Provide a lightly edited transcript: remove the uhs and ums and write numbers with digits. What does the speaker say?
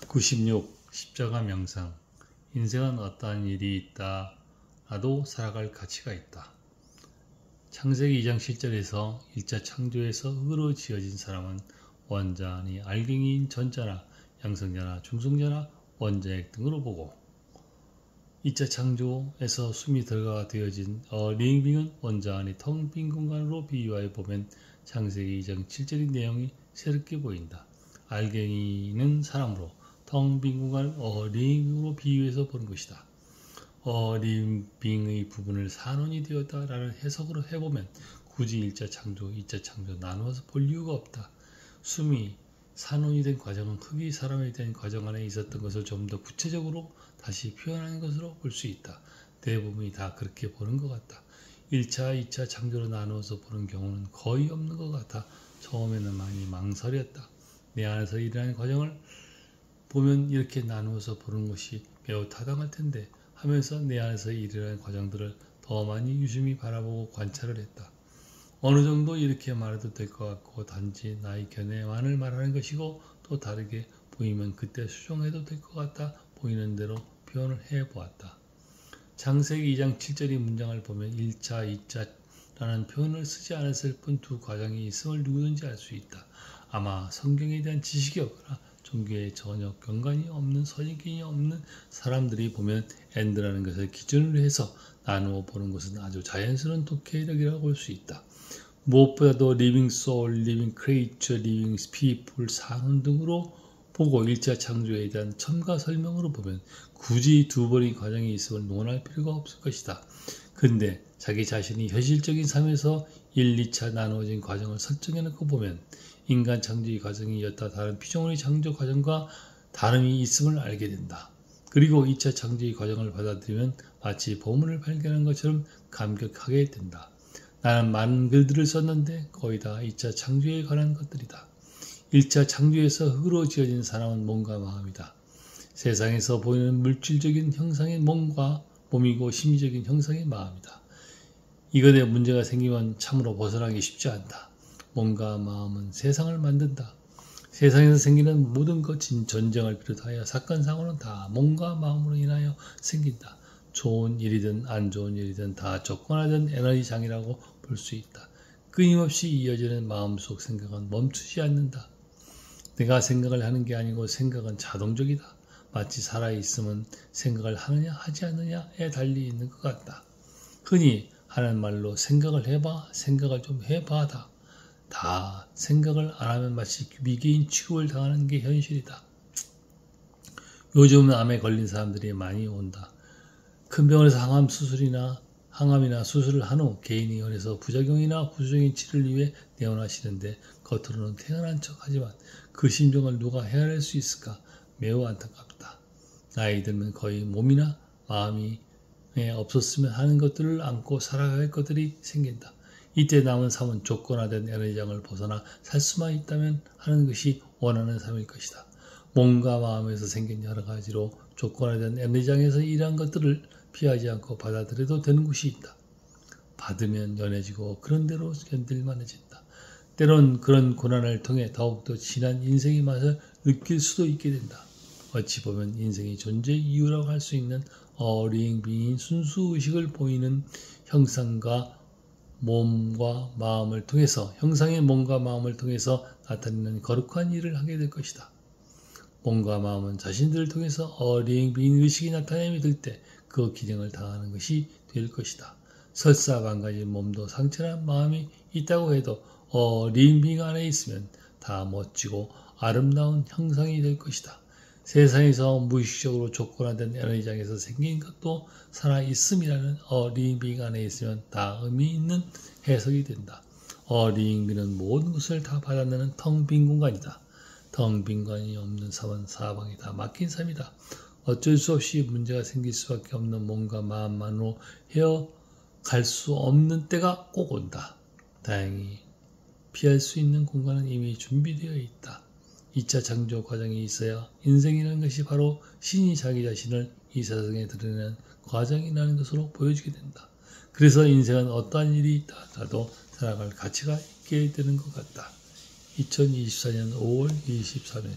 96. 십자가 명상. 인생은 어떠한 일이 있다라도 살아갈 가치가 있다. 창세기 2장 7절에서 1차 창조에서 흙으로 지어진 사람은 원자니 알갱이인 전자나 양성자나 중성자나 원자핵 등으로 보고, 2차 창조에서 숨이 들어가 되어진 리빙은 원자 안이 텅 빈 공간으로 비유하여 보면 창세기 2장 7절의 내용이 새롭게 보인다. 알갱이는 사람으로, 텅 빈 공간을 리빙으로 비유해서 보는 것이다. 리빙의 부분을 산원이 되었다라는 해석으로 해보면 굳이 1차 창조, 2차 창조 나누어서 볼 이유가 없다. 숨이 산원이 된 과정은 흙이 사람에 대한 과정 안에 있었던 것을 좀 더 구체적으로 다시 표현하는 것으로 볼 수 있다. 대부분이 다 그렇게 보는 것 같다. 1차, 2차 창조로 나누어서 보는 경우는 거의 없는 것 같아 처음에는 많이 망설였다. 내 안에서 일어나는 과정을 보면 이렇게 나누어서 보는 것이 매우 타당할 텐데 하면서 내 안에서 일어나는 과정들을 더 많이 유심히 바라보고 관찰을 했다. 어느 정도 이렇게 말해도 될 것 같고 단지 나의 견해만을 말하는 것이고 또 다르게 보이면 그때 수정해도 될 것 같다 보이는 대로 표현을 해보았다. 창세기 2장 7절의 문장을 보면 1차, 2차라는 표현을 쓰지 않았을 뿐 두 과정이 있음을 누구든지 알 수 있다. 아마 성경에 대한 지식이 없거나 종교에 전혀 경관이 없는 선입견이 없는 사람들이 보면 엔드라는 것을 기준으로 해서 나누어 보는 것은 아주 자연스러운 독해력이라고 볼 수 있다. 무엇보다도 living soul, living creature, living people, 산원 등으로 보고 1차 창조에 대한 첨가 설명으로 보면 굳이 두 번의 과정이 있음을 논할 필요가 없을 것이다. 근데 자기 자신이 현실적인 삶에서 1, 2차 나누어진 과정을 설정해놓고 보면 인간 창조의 과정이 여타 다른 피조물의 창조 과정과 다름이 있음을 알게 된다. 그리고 2차 창조의 과정을 받아들이면 마치 보물을 발견한 것처럼 감격하게 된다. 나는 많은 글들을 썼는데 거의 다 2차 창조에 관한 것들이다. 1차 창조에서 흙으로 지어진 사람은 몸과 마음이다. 세상에서 보이는 물질적인 형상의 몸이고 심리적인 형상의 마음이다. 이것에 문제가 생기면 참으로 벗어나기 쉽지 않다. 몸과 마음은 세상을 만든다. 세상에서 생기는 모든 것인 전쟁을 비롯하여 사건 사고는 다 몸과 마음으로 인하여 생긴다. 좋은 일이든 안 좋은 일이든 다 조건화된 에너지장이라고 볼 수 있다. 끊임없이 이어지는 마음속 생각은 멈추지 않는다. 내가 생각을 하는 게 아니고 생각은 자동적이다. 마치 살아있으면 생각을 하느냐 하지 않느냐에 달리 있는 것 같다. 흔히 하는 말로 생각을 해봐, 생각을 좀 해봐다. 다 생각을 안 하면 마치 미개인 취급을 당하는 게 현실이다. 요즘은 암에 걸린 사람들이 많이 온다. 큰 병원에서 항암이나 수술을 한 후 개인이 원해서 부작용이나 후유적인 치료를 위해 내원하시는데 겉으로는 태어난 척하지만 그 심정을 누가 헤아릴 수 있을까? 매우 안타깝다. 나이 들면 거의 몸이나 마음이 없었으면 하는 것들을 안고 살아갈 것들이 생긴다. 이때 남은 삶은 조건화된 에너지장을 벗어나 살 수만 있다면 하는 것이 원하는 삶일 것이다. 몸과 마음에서 생긴 여러 가지로 조건화된 에너지장에서 일한 것들을 피하지 않고 받아들여도 되는 것이 있다. 받으면 연해지고 그런 대로 견딜만해진다. 때론 그런 고난을 통해 더욱더 진한 인생의 맛을 느낄 수도 있게 된다. 어찌 보면 인생의 존재의 이유라고 할 수 있는 리빙인 순수의식을 보이는 형상의 몸과 마음을 통해서 나타내는 거룩한 일을 하게 될 것이다. 몸과 마음은 자신들을 통해서 리빙 의식이 나타냄이 될 때 그 기능을 다하는 것이 될 것이다. 설사 망가진 몸도 상처난 마음이 있다고 해도 리빙 안에 있으면 다 멋지고 아름다운 형상이 될 것이다. 세상에서 무의식적으로 조건화된 에너지장에서 생긴 것도 살아있음이라는 리빙 안에 있으면 다 의미 있는 해석이 된다. 리빙은 모든 것을 다 받아내는 텅 빈 공간이다. 텅 빈 공간이 없는 삶은 사방이 다 막힌 삶이다. 어쩔 수 없이 문제가 생길 수밖에 없는 몸과 마음만으로 헤어갈 수 없는 때가 꼭 온다. 다행히 피할 수 있는 공간은 이미 준비되어 있다. 2차 창조 과정이 있어야 인생이라는 것이 바로 신이 자기 자신을 이 세상에 드러내는 과정이라는 것으로 보여주게 된다. 그래서 인생은 어떠한 일이 있다라도 살아갈 가치가 있게 되는 것 같다. 2024년 5월 23일